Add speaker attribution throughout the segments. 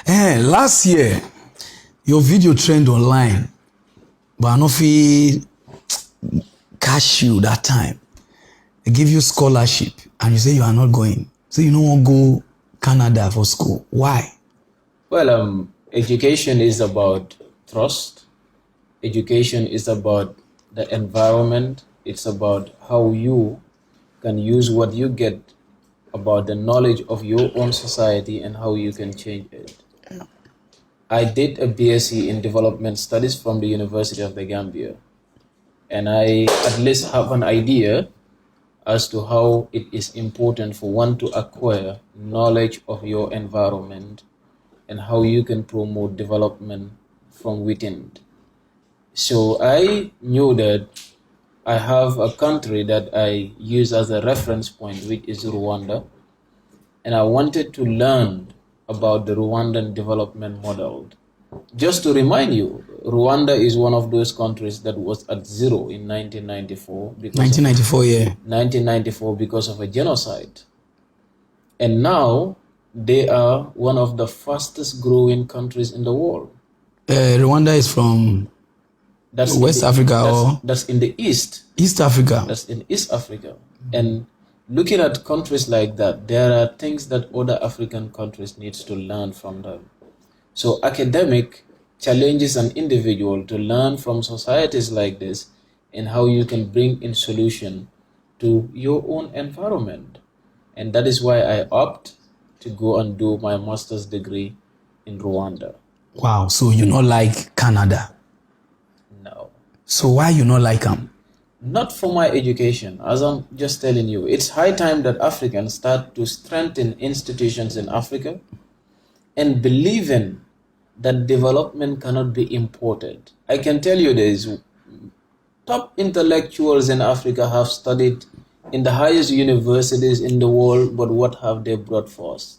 Speaker 1: Last year, your video trend online, but I no fit cash you that time. They give you scholarship, and you say you are not going. So you don't want to go Canada for school. Why?
Speaker 2: Well, education is about trust. Education is about the environment. It's about how you can use what you get about the knowledge of your own society and how you can change it. I did a BSc in development studies from the University of the Gambia, and I at least have an idea as to how it is important for one to acquire knowledge of your environment and how you can promote development from within. So I knew that I have a country that I use as a reference point, which is Rwanda, and I wanted to learn about the Rwandan development model. Just to remind you, Rwanda is one of those countries that was at zero in 1994. 1994 because of a genocide. And now they are one of the fastest growing countries in the world.
Speaker 1: Rwanda is from West Africa
Speaker 2: that's in the East.
Speaker 1: East Africa.
Speaker 2: That's in East Africa. And looking at countries like that, there are things that other African countries need to learn from them. So academic challenges an individual to learn from societies like this and how you can bring in solution to your own environment. And that is why I opt to go and do my master's degree in Rwanda.
Speaker 1: Wow, so you not like Canada?
Speaker 2: No.
Speaker 1: So why you not like them?
Speaker 2: Not for my education, as I'm just telling you. It's high time that Africans start to strengthen institutions in Africa and believe in that development cannot be imported. I can tell you this, top intellectuals in Africa have studied in the highest universities in the world, but what have they brought forth?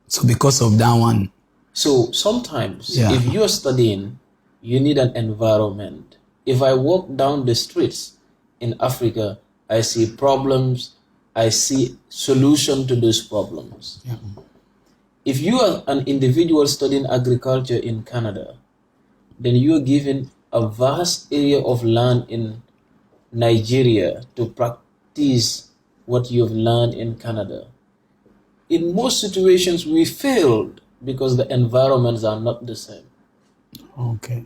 Speaker 1: So because of that one.
Speaker 2: So sometimes if you're studying, you need an environment. If I walk down the streets in Africa, I see problems, I see solution to those problems.
Speaker 1: Yeah.
Speaker 2: If you are an individual studying agriculture in Canada, then you are given a vast area of land in Nigeria to practice what you've learned in Canada. In most situations, we failed because the environments are not the same.
Speaker 1: Okay.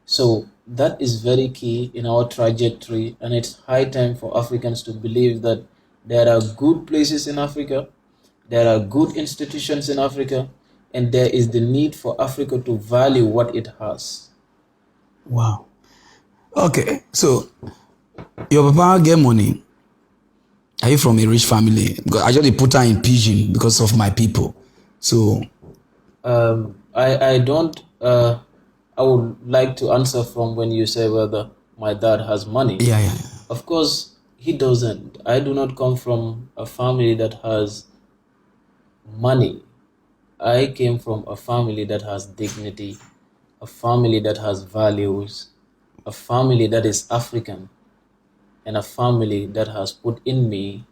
Speaker 2: So that is very key in our trajectory, and it's high time for Africans to believe that there are good places in Africa, there are good institutions in Africa, and there is the need for Africa to value what it has.
Speaker 1: Wow. Okay, so your papa get money. Are you from a rich family? Because I just put her in pidgin because of my people. So
Speaker 2: I don't. I would like to answer from when you say whether my dad has money.
Speaker 1: Yeah.
Speaker 2: Of course, he doesn't. I do not come from a family that has money. I came from a family that has dignity, a family that has values, a family that is African, and a family that has put in me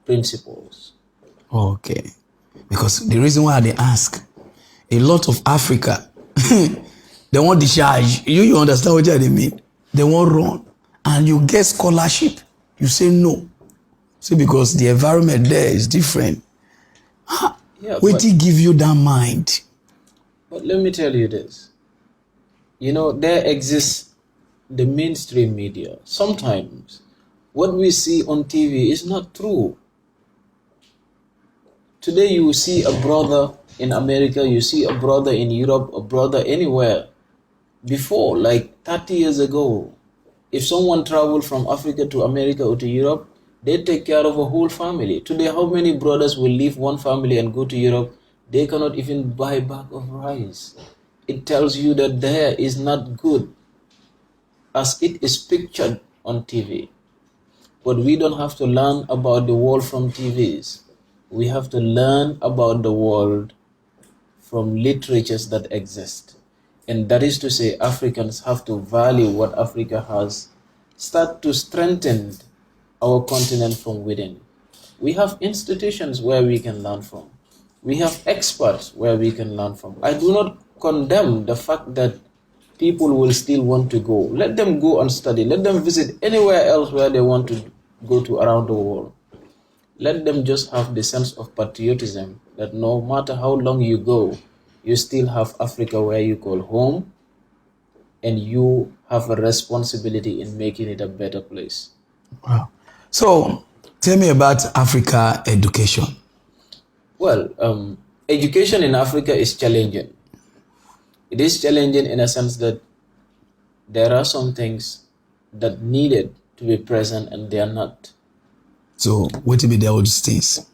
Speaker 2: principles.
Speaker 1: Okay. Because the reason why they ask, a lot of Africa, they want discharge. You understand what I mean? They want run. And you get scholarship. You say no. See, because the environment there is different. What did give you that mind?
Speaker 2: But let me tell you this. You know, there exists the mainstream media. Sometimes what we see on TV is not true. Today you see a brother in America, you see a brother in Europe, a brother anywhere. Before, like 30 years ago, if someone traveled from Africa to America or to Europe, they take care of a whole family. Today, how many brothers will leave one family and go to Europe? They cannot even buy a bag of rice. It tells you that there is not good as it is pictured on TV. But we don't have to learn about the world from TVs. We have to learn about the world from literatures that exist. And that is to say, Africans have to value what Africa has, start to strengthen our continent from within. We have institutions where we can learn from. We have experts where we can learn from. I do not condemn the fact that people will still want to go. Let them go and study. Let them visit anywhere else where they want to go to around the world. Let them just have the sense of patriotism that no matter how long you go, you still have Africa where you call home, and you have a responsibility in making it a better place.
Speaker 1: Wow. So tell me about Africa education.
Speaker 2: Well, education in Africa is challenging. It is challenging in a sense that there are some things that needed to be present and they are not.
Speaker 1: So what will be those things?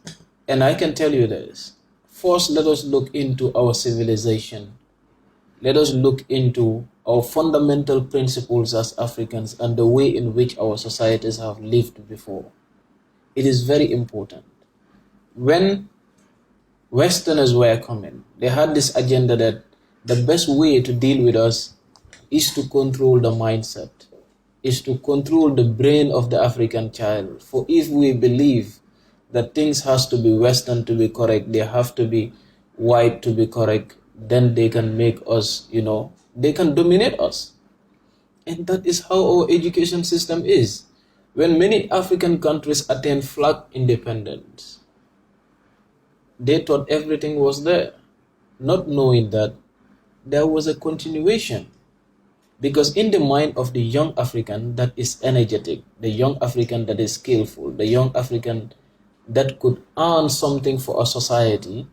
Speaker 2: And I can tell you this. First, let us look into our civilization. Let us look into our fundamental principles as Africans and the way in which our societies have lived before. It is very important. When Westerners were coming, they had this agenda that the best way to deal with us is to control the mindset, is to control the brain of the African child. For if we believe that things has to be Western to be correct, they have to be white to be correct, then they can make us, they can dominate us. And that is how our education system is. When many African countries attained flag independence, they thought everything was there, not knowing that there was a continuation. Because in the mind of the young African that is energetic, the young African that is skillful, the young African that could earn something for a society,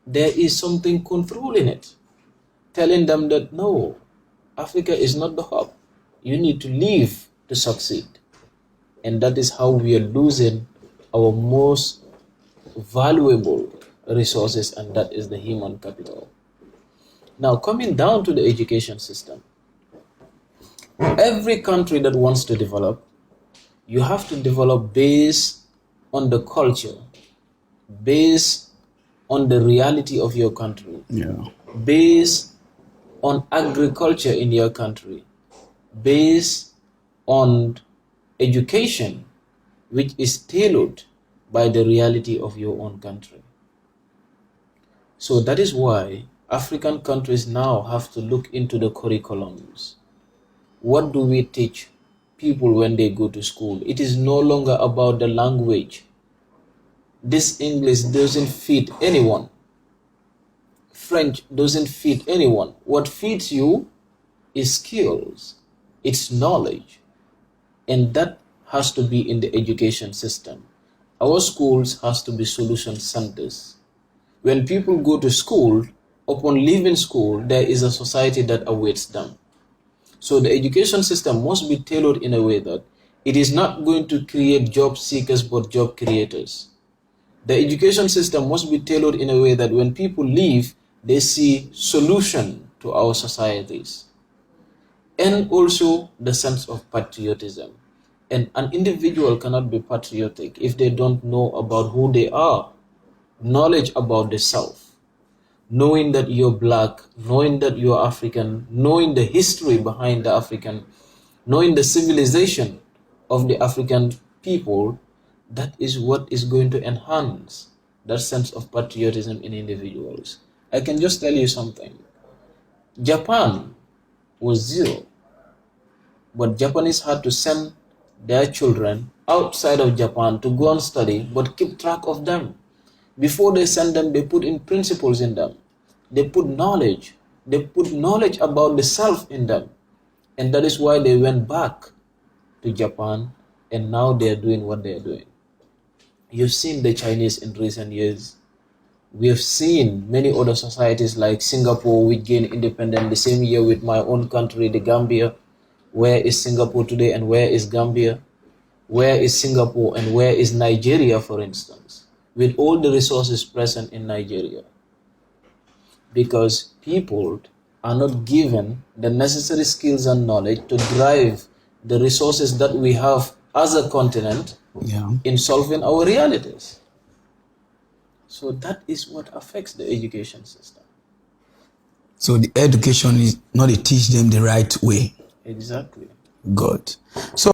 Speaker 2: there is something controlling it, telling them that no, Africa is not the hub. You need to leave to succeed. And that is how we are losing our most valuable resources, and that is the human capital. Now, coming down to the education system, every country that wants to develop, you have to develop based on the culture, based on the reality of your country, based on agriculture in your country, based on education, which is tailored by the reality of your own country. So that is why African countries now have to look into the curriculums. What do we teach people when they go to school? It is no longer about the language. This English doesn't fit anyone. French doesn't fit anyone. What fits you is skills, it's knowledge. And that has to be in the education system. Our schools has to be solution centers. When people go to school, upon leaving school, there is a society that awaits them. So the education system must be tailored in a way that it is not going to create job seekers but job creators. The education system must be tailored in a way that when people leave, they see solution to our societies. And also the sense of patriotism. And an individual cannot be patriotic if they don't know about who they are. Knowledge about the self. Knowing that you're black, knowing that you're African, knowing the history behind the African, knowing the civilization of the African people, that is what is going to enhance that sense of patriotism in individuals. I can just tell you something. Japan was zero, but Japanese had to send their children outside of Japan to go and study, but keep track of them. Before they send them, they put in principles in them. They put knowledge. They put knowledge about the self in them. And that is why they went back to Japan, and now they are doing what they are doing. You've seen the Chinese in recent years. We have seen many other societies like Singapore, which gained independence the same year with my own country, the Gambia. Where is Singapore today and where is Gambia? Where is Singapore and where is Nigeria, for instance, with all the resources present in Nigeria? Because people are not given the necessary skills and knowledge to drive the resources that we have as a continent in solving our realities. So that is what affects the education system.
Speaker 1: So the education is not to teach them the right way.
Speaker 2: Exactly.
Speaker 1: Good. So